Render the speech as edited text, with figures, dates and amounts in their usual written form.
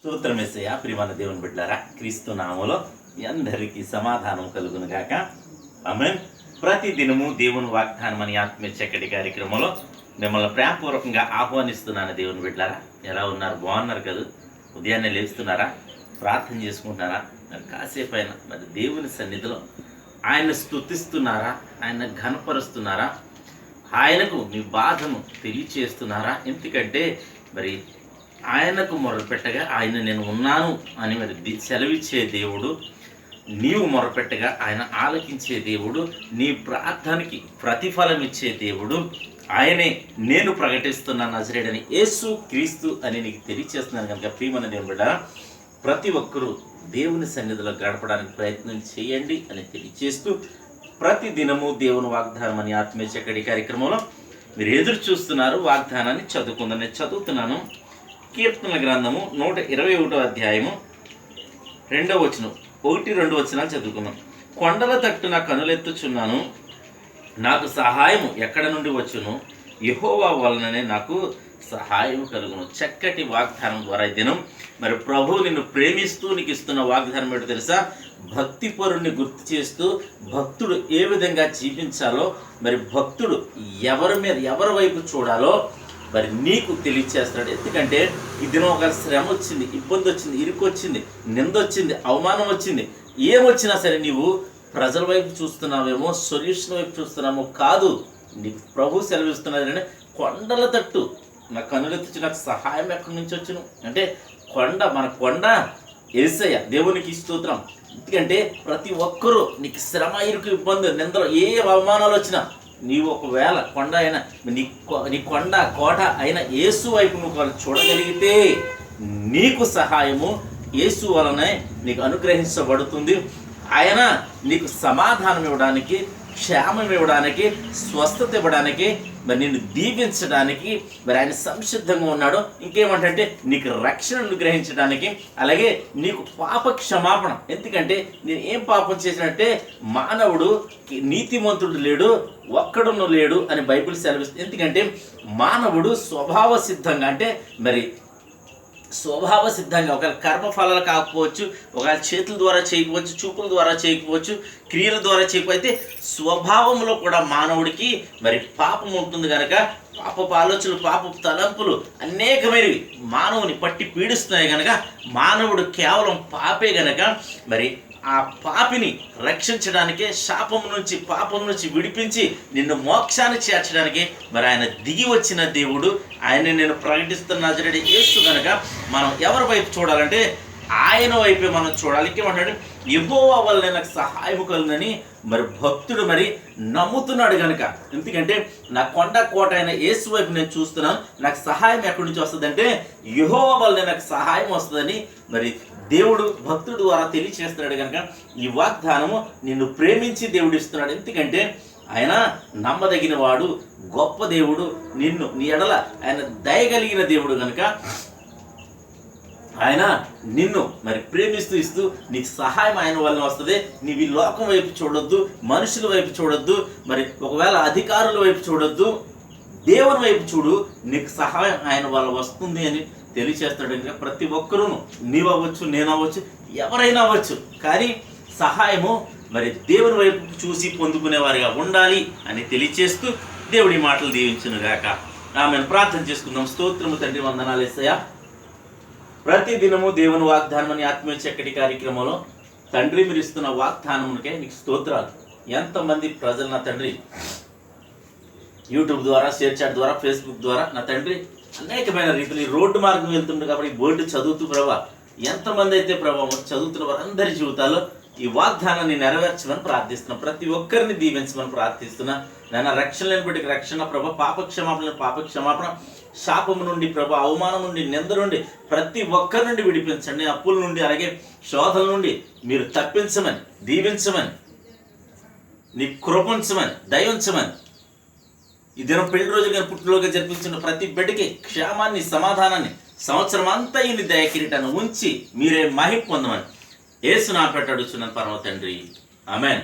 స్తోత్రమేసయ్య. ప్రియమైన దేవుని బిడ్డలారా, క్రీస్తు నామములో మీ అందరికీ సమాధానం కలుగును గాక. ఆమేన్. ప్రతి దినము దేవుని వాగ్దానం అని ఆత్మీయ చక్కటి కార్యక్రమంలో మిమ్మల్ని ప్రేమపూర్వకంగా ఆహ్వానిస్తున్నాను. దేవుని బిడ్డలారా, ఎలా ఉన్నారు? బాగున్నారు కదా? ఉదయాన్నే లేస్తున్నారా? ప్రార్థన చేసుకుంటున్నారా? మరి కాసేపు అయినా మరి దేవుని సన్నిధిలో ఆయన స్తుతిస్తున్నారా? ఆయన ఘనపరుస్తున్నారా? ఆయనకు మీ బాధను తెలియచేస్తున్నారా? ఎందుకంటే మరి ఆయనకు మొరపెట్టగా ఆయన నేను ఉన్నాను అని మరి సెలవిచ్చే దేవుడు, నీవు మొరపెట్టగా ఆయన ఆలకించే దేవుడు, నీ ప్రార్థనకి ప్రతిఫలం ఇచ్చే దేవుడు ఆయనే. నేను ప్రకటిస్తున్న నజరేయుడని యేసు క్రీస్తు అని నీకు తెలియచేస్తున్నాను కనుక ప్రియమైన దేవుని బిడ్డ, ప్రతి ఒక్కరూ దేవుని సన్నిధిలో గడపడానికి ప్రయత్నం చేయండి అని తెలియచేస్తూ, ప్రతి దినము దేవుని వాగ్దానం అని ఆత్మీయ చక్కటి కార్యక్రమంలో మీరు ఎదురు చూస్తున్నారు. వాగ్దానాన్ని చదువుకుందాం. నేను చదువుతున్నాను. కీర్తనల గ్రంథము 121వ అధ్యాయము 2వ వచనం, 1-2 వచనాలు చదువుకున్నాం. కొండల తట్టున కనులెత్తుచున్నాను, నాకు సహాయము ఎక్కడ నుండి వచ్చును? యెహోవా వలననే నాకు సహాయం కలుగును. చక్కటి వాగ్దానం ద్వారా ఈ దినం మరి ప్రభువు నిన్ను ప్రేమిస్తూ నీకు ఇస్తున్న వాగ్దానం ఏంటో తెలుసా? భక్తి పరుణ్ణి గుర్తు చేస్తూ భక్తుడు ఏ విధంగా జీవించాలో, మరి భక్తుడు ఎవరి వైపు చూడాలో మరి నీకు తెలియచేస్తున్నాడు. ఎందుకంటే ఈ దినం ఒక శ్రమ వచ్చింది, ఇబ్బంది వచ్చింది, ఇరుకు వచ్చింది, నింద వచ్చింది, అవమానం వచ్చింది. ఏమొచ్చినా సరే నీవు ప్రజల వైపు చూస్తున్నావేమో, సొల్యూషన్ వైపు చూస్తున్నామో కాదు. నీకు ప్రభు సెలవిస్తున్నది, కొండల తట్టు నా కనులెత్తుచి నాకు సహాయం ఎక్కడి నుంచి వచ్చును అంటే మన కొండ యేసయ్య. దేవునికి స్తోత్రం. ఎందుకంటే ప్రతి ఒక్కరూ నీకు శ్రమ, ఇరుకు, ఇబ్బంది, నిందలు, ఏ అవమానాలు వచ్చినా నీవు ఒకవేళ కొండ అయినా నీ కొండ కోట అయిన యేసు వైపు నువ్వు చూడగలిగితే నీకు సహాయము యేసు వలనే నీకు అనుగ్రహించబడుతుంది. ఆయన నీకు సమాధానం ఇవ్వడానికి, క్షేమం ఇవ్వడానికి, స్వస్థత ఇవ్వడానికి, మరి నిన్ను దీవించడానికి మరి ఆయన సంసిద్ధంగా ఉన్నాడు. ఇంకేమంటే నీకు రక్షణ అనుగ్రహించడానికి, అలాగే నీకు పాప క్షమాపణ. ఎందుకంటే నేను ఏం పాపం చేసినట్టే మానవుడు నీతిమంతుడు లేడు, ఒక్కడును లేడు అని బైబిల్ సెలవిస్తుంది. ఎందుకంటే మానవుడు స్వభావ సిద్ధంగా అంటే మరి స్వభావ సిద్ధంగా ఒకవేళ కర్మఫలాలు కాకపోవచ్చు, ఒకవేళ చేతుల ద్వారా చేయకపోవచ్చు, చూపుల ద్వారా చేయకపోవచ్చు, క్రియల ద్వారా చేయకపోతే స్వభావంలో కూడా మానవుడికి మరి పాపం ఉంటుంది కనుక పాపపు ఆలోచనలు, పాపపు తలంపులు అనేకమైనవి మానవుని పట్టి పీడిస్తున్నాయి కనుక మానవుడు కేవలం పాపే గనక మరి ఆ పాపిని రక్షించడానికే, శాపం నుంచి పాపం నుంచి విడిపించి నిన్ను మోక్షాన్ని చేర్చడానికి మరి ఆయన దిగి వచ్చిన దేవుడు. ఆయన నేను ప్రకటిస్తున్న నజరేయుడు యేసు కనుక మనం ఎవరి వైపు చూడాలంటే ఆయన వైపే మనం చూడాలి. ఇంకేమంటాడు? యెహోవా వల్లనే నాకు సహాయం కలుగునని మరి భక్తుడు మరి నమ్ముతున్నాడు కనుక. ఎందుకంటే నా కొండ కోట అయిన యేసు వైపు నేను చూస్తున్నాను, నాకు సహాయం ఎక్కడి నుంచి వస్తుందంటే యెహోవా వల్లనే నాకు సహాయం వస్తుందని మరి దేవుడు భక్తుడు ద్వారా తెలియచేస్తున్నాడు కనుక ఈ వాగ్దానము నిన్ను ప్రేమించి దేవుడు ఇస్తున్నాడు. ఎందుకంటే ఆయన నమ్మదగిన వాడు, గొప్ప దేవుడు, నీ ఎడల ఆయన దయగలిగిన దేవుడు కనుక ఆయన నిన్ను మరి ప్రేమిస్తూ ఇస్తూ నీకు సహాయం ఆయన వల్ల వస్తుంది. నీవు ఈ లోకం వైపు చూడొద్దు, మనుషుల వైపు చూడొద్దు, మరి ఒకవేళ అధికారుల వైపు చూడొద్దు, దేవుని వైపు చూడు, నీకు సహాయం ఆయన వల్ల వస్తుంది అని తెలియచేస్తాడు. ఇంకా ప్రతి ఒక్కరూ నీవు అవ్వచ్చు, నేను అవ్వచ్చు, ఎవరైనా అవ్వచ్చు, కానీ సహాయము మరి దేవుని వైపు చూసి పొందుకునేవారిగా ఉండాలి అని తెలియచేస్తూ దేవుడి మాటలు దీవించును గాక. ఆమెను ప్రార్థన చేసుకుందాం. స్తోత్రము తండ్రి, వందనాలు యేసయ్య. ప్రతి దినము దేవుని వాగ్దానం అని ఆత్మీయ చక్కటి కార్యక్రమంలో తండ్రి మీరు ఇస్తున్న వాగ్దానమునికే నీకు స్తోత్రాలు. ఎంతమంది ప్రజలు నా తండ్రి యూట్యూబ్ ద్వారా, షేర్ చాట్ ద్వారా, ఫేస్బుక్ ద్వారా నా తండ్రి అనేకమైన రీతిలో ఈ రోడ్డు మార్గం వెళ్తుండే కాబట్టి బోర్డు చదువుతూ ప్రభా ఎంతమంది అయితే ప్రభావం చదువుతున్న వారందరి జీవితాల్లో ఈ వాగ్దానాన్ని నెరవేర్చమని ప్రార్థిస్తున్నాం. ప్రతి ఒక్కరిని దీవించమని ప్రార్థిస్తున్నా. నాన్న రక్షణ లేని బిడ్డకి రక్షణ ప్రభ, పాప క్షమాపణ, శాపము నుండి ప్రభ, అవమానం నుండి, నింద నుండి ప్రతి ఒక్కరి నుండి విడిపించండి. అప్పుల నుండి, అలాగే శోధల నుండి మీరు తప్పించమని, దీవించమని, నీ కృపించమని, దయించమని, ఈ దినం పెళ్లి రోజు కానీ పుట్టినరోజుగా జరిపించిన ప్రతి బిడ్డకి క్షేమాన్ని, సమాధానాన్ని, సంవత్సరం అంతా ఈ దయ కిరీటాన్ని ఉంచి మీరే మహిమ పొందమని యేసు నామమున అడుగుచున్నాను పరమ తండ్రి. ఆమేన్.